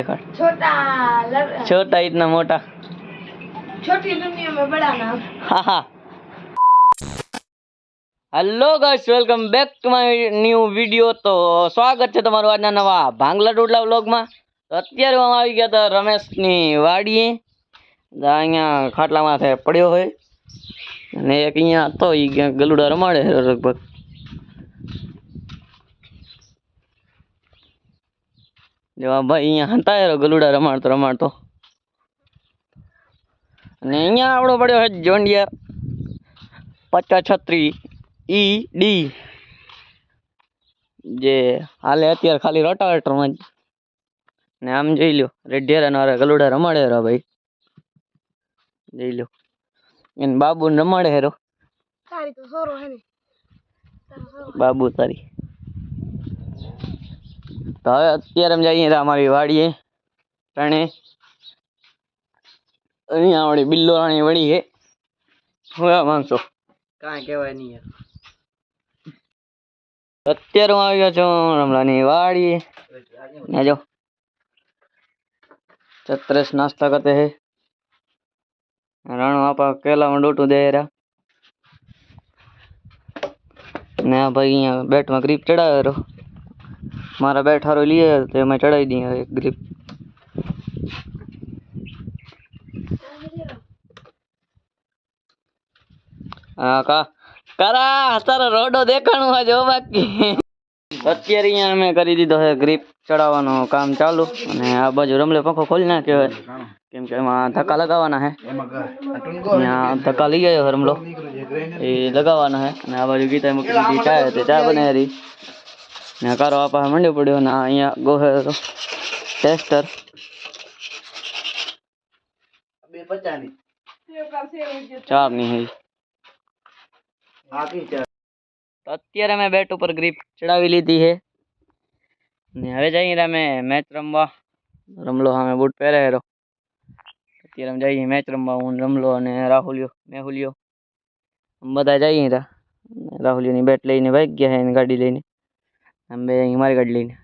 दिखाड़। छोटा इतना मोटा, छोटी दुनिया में बड़ा नाम। हाँ हाँ। Hello guys, welcome back to my new video. તો સ્વાગત છે તમારું આજના નવા ભાંગલા ડોડલા વ્લોગમાં। તો અત્યારે હું આવી ગયા હતા રમેશની વાડીએ। અહીંયા ખાટલા માથે પડ્યો હોય અને એક અહીંયા હતો ઈ ગલુડા રમાડે લગભગ। જેવા ભાઈ અહીંયા હતા ગલુડા રમાડતો રમાડતો અને અહીંયા આવડો પડ્યો છે જોન ડિયર 5036 ED જે હાલે અત્યારે ખાલી રોટાવેટરમાં જ ને આમ જોઈ લ્યો રેઢિયારા ના ગલુડા રમાડે રા ભાઈ, જોઈ લ્યો એને બાબુ ને રમાડે હેરો। તારી તો સોરો હે ને બાબુ તારી તો હવે અત્યારે અમે જઈએ અમારી વાડીએ ત્રણે। અહીંયા આવડી બિલ્લો રાણી વળી હે, હું માંગશો કાંઈ કહેવાય નહીં યાર। અત્યારે હું આવી ગયો છું રમલાની વાડીએ ને જો छत्रेस नाश्ता करते हैं। राणू आपा केला में डोटू दे रहा ने भाई यहाँ बैट में ग्रिप चढ़ावे रो मारा बैट हारो लिए तो मैं चढ़ाई दी एक ग्रिप। हाँ का करा तारा रोडो देखाणु है जो बाकी અત્યારે અહીંયા અમે કરી દીધો છે ગ્રીપ ચડાવવાનું કામ ચાલુ અને આ બાજુ રમલે પંખો ખોલી નાખ્યો હોય કેમ કે એમાં ધક્કા લગાવવાના છે। અહીંયા ધક્કા લઈ ગયો છે રમલો એ લગાવવાના છે અને આ બાજુ ગીતા મૂકી દીધી ચા તે ચા બનાવી રહી ને કારો આપા મંડ્યો પડ્યો ને અહીંયા ગોહે ટેસ્ટર 250 ની ચાર ની है। અત્યારે મેં બેટ ઉપર ગ્રીપ ચડાવી લીધી છે ને હવે જઈએ અમે મેચ રમવા। રમલો અમે બૂટ પહેરે હેરો અત્યારે અમે જઈએ મેચ રમવા, હું રમલો અને રાહુલિયો મેહુલિયો બધા જઈએ તા। રાહુલિયોની બેટ લઈને ભાગ ગયા છે ગાડી લઈને, અમે બે અહીં મારી ગાડી લઈને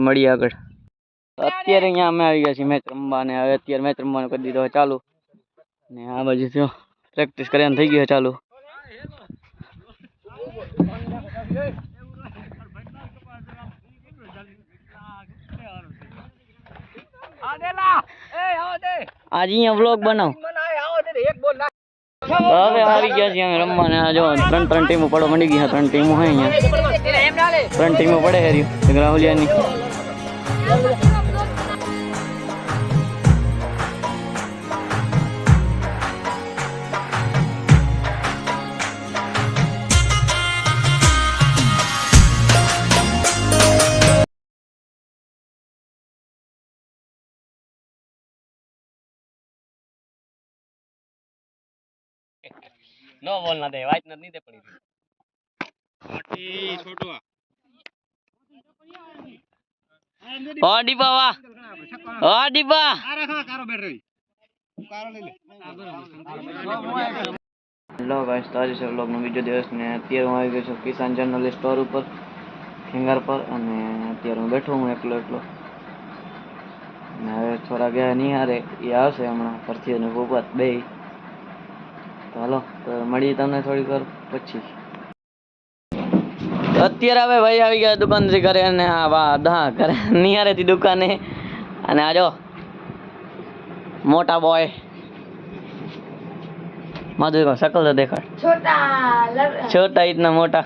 મળીએ આગળ। અત્યારે અહીંયા અમે આવી ગયા છીએ મેચ રમવા અને હવે અત્યારે મેચ રમવાનું કરી દીધો ચાલુ ને આ બાજુ થયો પ્રેક્ટિસ કરીને થઈ ગયો ચાલુ। आज यहाँ व्लॉग बनाओ હવે આવી ગયા છીએ અમે રમવાને। આ જો ત્રણ ટીમો પડો મંડી ગઈ, ત્રણ ટીમો હોય અહીંયા, ત્રણ ટીમો પડે હેરી રાહુલિયાની। नो बोलना दे वाइट नहीं दे पड़ी पार्टी छोटो ओ दीपा वाह ओ दीपा अरे हां कारो बैठ रही कारो ले ले। हेलो गाइस, तो आज से व्लॉग નો બીજો દિવસ ને અત્યારે હું આવી ગયો છું કિસાન જર્નલ સ્ટોર ઉપર ફિંગર પર અને અત્યારે હું બેઠો હું એકલો ને હવે થોડા ગયા નહીં હારે એ આવશે હમણાં પરથી અને ભૂપત બે। તો હાલો તો મળીએ તમને થોડીક વાર પછી। અત્યારે હવે ભાઈ આવી ગયા દુકાનથી ઘરે અને આ વા દા ઘરે નિહારેથી દુકાને અને આ જો મોટા બોય माधु को शकल तो देखा, छोटा इतना मोटा,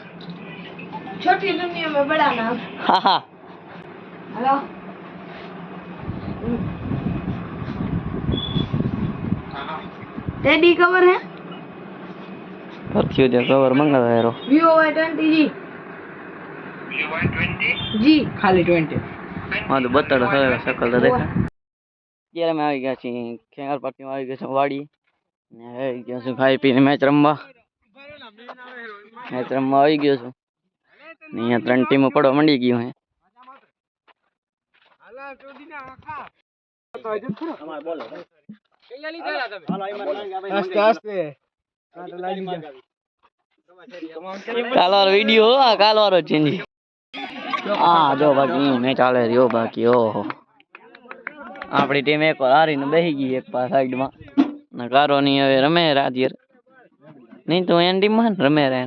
छोटी दुनिया में बड़ा नाम। हाँ हाँ। हेलो टेडी कवर है परथियो जो कवर मंगा है रो Vivo Y20 जी। Vivo Y20 जी खाली 20 माधु बत्तड़ है शकल तो देखा। यार मैं આવી ગયા छी ખેંગાર પાર્ટીમાં આવી ગયો છું વાડી ને આવી ગયો છું ખાઈ પીને મેચ રમવા આવી ગયો છું ને અહીંયા ત્રણ ટીમો પડવા મંડી ગયું હે। કાલવારો વિડિયો કાલવારો ચેન્જ હા જો બાકી મેં ચાલે રહ્યો બાકી ઓહો આપણી ટીમ એક વાર હારીને બેસી ગઈ એક પાસ સાઈડમાં નકારો ની હવે રમે રાજ્ય નહીં તો એની ટીમમાં રમે રહે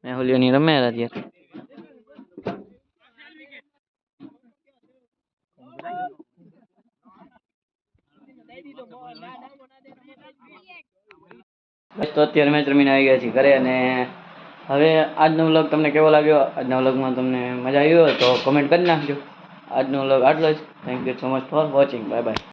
મેહુલિયોની રમે રાજ્ય બસ તો અત્યારે મેચ રમીને આવી ગયા છીએ ઘરે અને હવે આજનો વ્લોગ તમને કેવો લાગ્યો આજના વ્લોગમાં તમને મજા આવી હોય તો કોમેન્ટ કરી નાખજો આજનો વ્લોગ આટલો જ thank you so much for watching bye bye